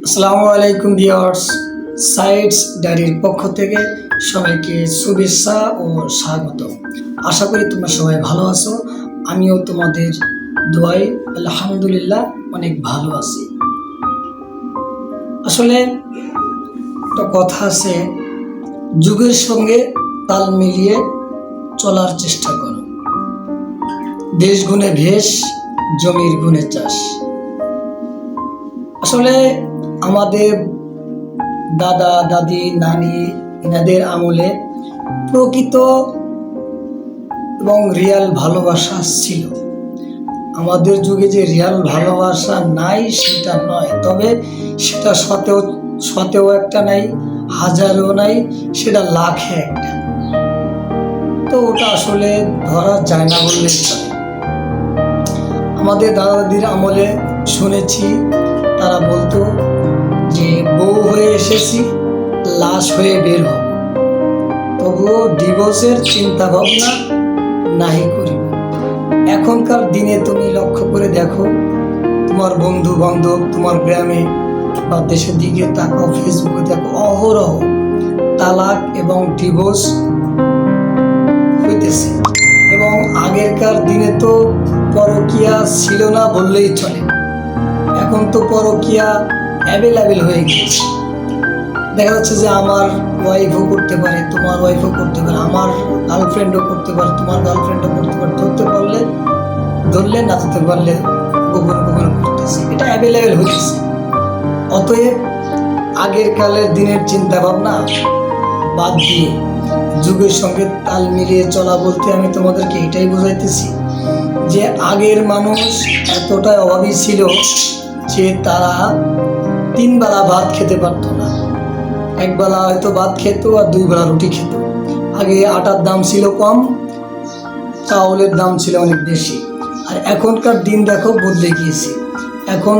আসসালামু আলাইকুম viewers, sites ডায়েরির পক্ষ থেকে সবাইকে শুভেচ্ছা ও স্বাগত। আশা করি তোমরা সবাই ভালো আছো। আমিও তোমাদের দোয়ায় আলহামদুলিল্লাহ অনেক ভালো আছি। আসলে একটা কথা আছে, যুগের সঙ্গে তাল মিলিয়ে চলার চেষ্টা করো। দেশ গুণে ভেষ, জমির গুণে চাষ। আসলে আমাদের দাদা দাদি নানি এনাদের আমলে প্রকৃত এবং রিয়াল ভালোবাসা ছিল। আমাদের যুগে যে রিয়াল ভালোবাসা নাই সেটা নয়, তবে সেটা শতেও একটা নাই, হাজারেও নাই, সেটা লাখে একটা। তো ওটা আসলে ধরা যায় না বললে চলে। আমাদের দাদা দাদির আমলে শুনেছি, তারা বলতো যে বউ হয়ে এসেছি, লাশ হয়ে বের হব, তবুও ডিভোর্সের চিন্তা ভাবনা নাহি করিব। এখনকার দিনে তুমি লক্ষ্য করে দেখো, তোমার বন্ধু বান্ধব, তোমার গ্রামে বা দেশের দিকে তাকাও, ফেসবুকে দেখো, অহরহ তালাক এবং ডিভোর্স হইতেছে। এবং আগেরকার দিনে তো পরকীয়া ছিল না বললেই চলে। এখন তো পরকীয়া অ্যাভেলেবেল হয়ে গেছে। দেখা যাচ্ছে যে আমার ওয়াইফও করতে পারে, তোমার ওয়াইফও করতে পারে, আমার গার্লফ্রেন্ডও করতে পারে, তোমার গার্লফ্রেন্ডও করতে পারে। ধরতে পারলে ধরলে, না ধরতে পারলে গোপন গোপন করতেছে। এটা অ্যাভেলেবেল হয়েছে। অতএব আগের কালের দিনের চিন্তা ভাবনা বাদ দিয়ে যুগের সঙ্গে তাল মিলিয়ে চলা বলতে আমি তোমাদেরকে এটাই বোঝাইতেছি যে আগের মানুষ এতটাই অভাবী ছিল যে তারা 3 বেলা ভাত খেতে পারতো না। একবেলা হয়তো ভাত খেত আর 2 বেলা রুটি খেত। আগে আটার দাম ছিল কম, চাউলের দাম ছিল অনেক বেশি। আর এখনকার দিন দেখো বদলে গিয়েছে। এখন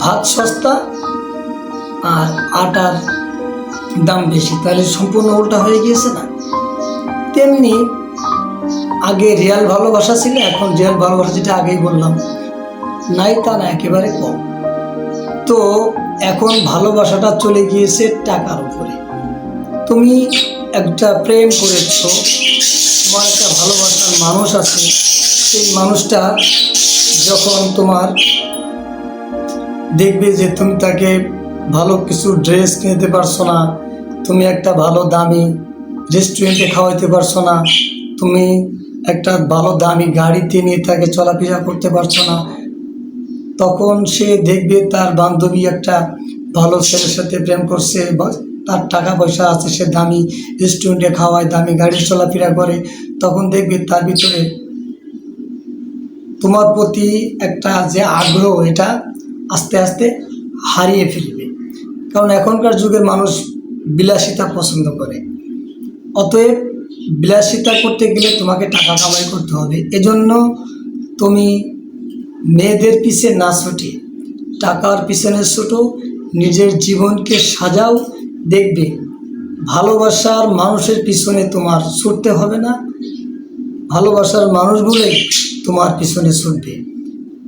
ভাত সস্তা আর আটার দাম বেশি, তাহলে সম্পূর্ণ উল্টা হয়ে গিয়েছে না? তেমনি আগে রিয়াল ভালোবাসা ছিল, এখন রিয়াল ভালোবাসা যেটা আগেই বললাম নাই তা না, একেবারে কম। তো এখন ভালোবাসাটা চলে গিয়েছে টাকার উপরে। তুমি একটা প্রেম করেছ, তোমার একটা ভালোবাসার মানুষ আছে, সেই মানুষটা যখন তোমার দেখবে যে তুমি তাকে ভালো কিছু ড্রেস কিনতে পারছো না, তুমি একটা ভালো দামি রেস্টুরেন্টে খাওয়াইতে পারছো না, তুমি একটা ভালো দামি গাড়িতে নিয়ে তাকে চলাফেরা করতে পারছো না, তখন সে দেখবে তার বান্ধবী একটা ভালো ছেলের সাথে প্রেম করছে, তার টাকা পয়সা আছে, সে দামি রেস্টুরেন্টে খাওয়ায়, দামি গাড়ি চলাফেরা করে, তখন দেখবে তার ভিতরে তোমার প্রতি একটা যে আগ্রহ, এটা আস্তে আস্তে হারিয়ে ফেলবে। কারণ এখনকার যুগের মানুষ বিলাসিতা পছন্দ করে। অতএব বিলাসিতা করতে গেলে তোমাকে টাকা কামাই করতে হবে। এজন্য তুমি মেয়েদের পিছে না ছুটে টাকার পিছনে ছুটো, নিজের জীবনকে সাজাও। দেখবে ভালোবাসার মানুষের পিছনে তোমার ছুটতে হবে না, ভালোবাসার মানুষগুলোই তোমার পিছনে ছুটবে।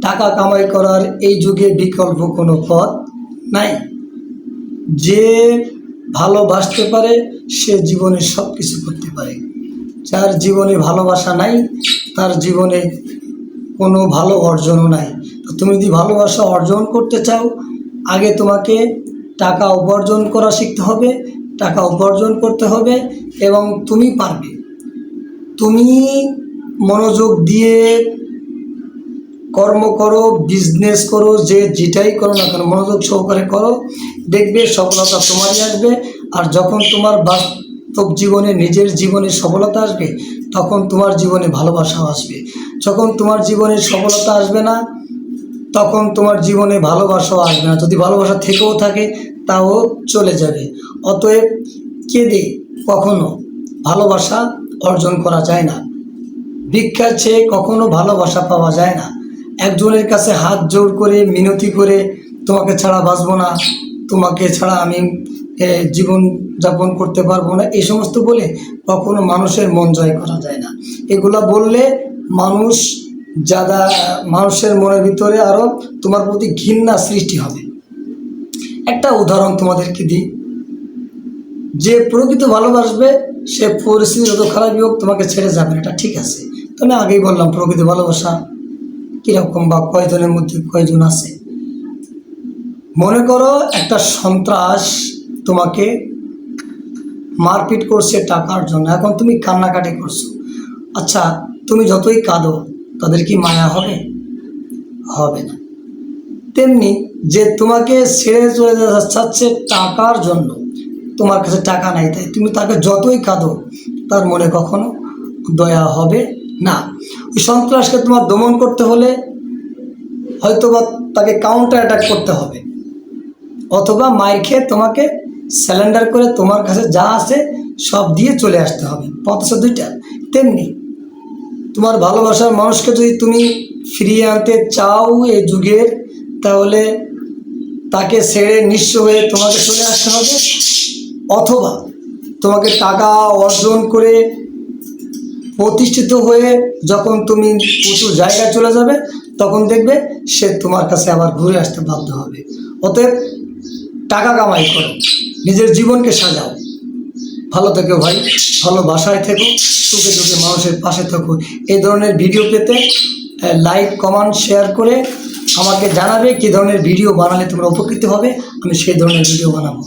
টাকা কামাই করার এই যুগে বিকল্প কোনো পথ নাই। যে ভালোবাসতে পারে সে জীবনে সব কিছু করতে পারে। যার জীবনে ভালোবাসা নাই, তার জীবনে কোনো ভালো অর্জনও নাই। তো তুমি যদি ভালোবাসা অর্জন করতে চাও, আগে তোমাকে টাকা উপার্জন করা শিখতে হবে, টাকা উপার্জন করতে হবে, এবং তুমি পারবে। তুমি মনোযোগ দিয়ে কর্ম করো, বিজনেস করো, যেটাই করো না কেন মনোযোগ সহকারে করো, দেখবে সফলতা তোমারই আসবে। আর যখন তোমার বাস্তব জীবনে, নিজের জীবনে সফলতা আসবে, তখন তোমার জীবনে ভালোবাসাও আসবে। যখন তোমার জীবনে সফলতা আসবে না, তখন তোমার জীবনে ভালোবাসাও আসবে না। যদি ভালোবাসা থেকেও থাকে, তাও চলে যাবে। অতএব কেঁদে কখনো ভালোবাসা অর্জন করা যায় না। ভিক্ষা চেয়ে কখনো ভালোবাসা পাওয়া যায় না। একজনের কাছে হাত জোড় করে মিনতি করে তোমাকে ছাড়া বাঁচবো না, তোমাকে ছাড়া আমি জীবন যাপন করতে পারবো না, এই সমস্ত বলে কখনো মানুষের মন জয় করা যায় না। এগুলা বললে মানুষের মনের ভিতরে আরো তোমার প্রতি ঘৃণা সৃষ্টি হবে। একটা উদাহরণ তোমাদেরকে দিই, যে প্রকৃত ভালোবাসবে সে পরিস্থিতি যত খারাপই হোক তোমাকে ছেড়ে যাবে না, এটা ঠিক আছে। তো আমি আগেই বললাম প্রকৃত ভালোবাসা কীরকম বা কয়জনের মধ্যে কয়জন আছে। মনে করো একটা সন্ত্রাস তোমাকে মারপিট করছে টাকার জন্য, এখন তুমি কান্নাকাটি করছো। আচ্ছা, তুমি যতই কাঁদো তাদের কি মায়া হবে? হবে না। তেমনি যে তোমাকে ছেড়ে চলে যেতে চাচ্ছে টাকার জন্য, তোমার কাছে টাকা নাই তাই তুমি তাকে যতই কাঁদো তার মনে কখনো দয়া হবে না। ওই সন্ত্রাসকে তোমার দমন করতে হলে হয়তোবা তাকে কাউন্টার অ্যাটাক করতে হবে, অথবা মায়ের খেয়ে তোমাকে স্যালেন্ডার করে তোমার কাছে যা আছে সব দিয়ে চলে আসতে হবে। পথ আছে দুইটা। তেমনি তোমার ভালোবাসার মানুষকে যদি তুমি ফিরিয়ে আনতে চাও এই যুগের, তাহলে তাকে ছেড়ে নিঃস্ব হয়ে তোমাকে চলে আসতে হবে, অথবা তোমাকে টাকা অর্জন করে প্রতিষ্ঠিত হয়ে যখন তুমি উঁচু জায়গায় চলে যাবে তখন দেখবে সে তোমার কাছে আবার ঘুরে আসতে বাধ্য হবে। অতএব টাকা কামাই করো, নিজের জীবনকে সাজাও। ভালো থেকো ভাই, ভালো বাসায় থেকো, সুখে দুঃখে মানুষের পাশে থেকো। এই ধরনের ভিডিও পেতে লাইক কমেন্ট শেয়ার করে আমাকে জানাবে কী ধরনের ভিডিও বানালে তোমরা উপকৃত হবে, আমি সেই ধরনের ভিডিও বানাবো।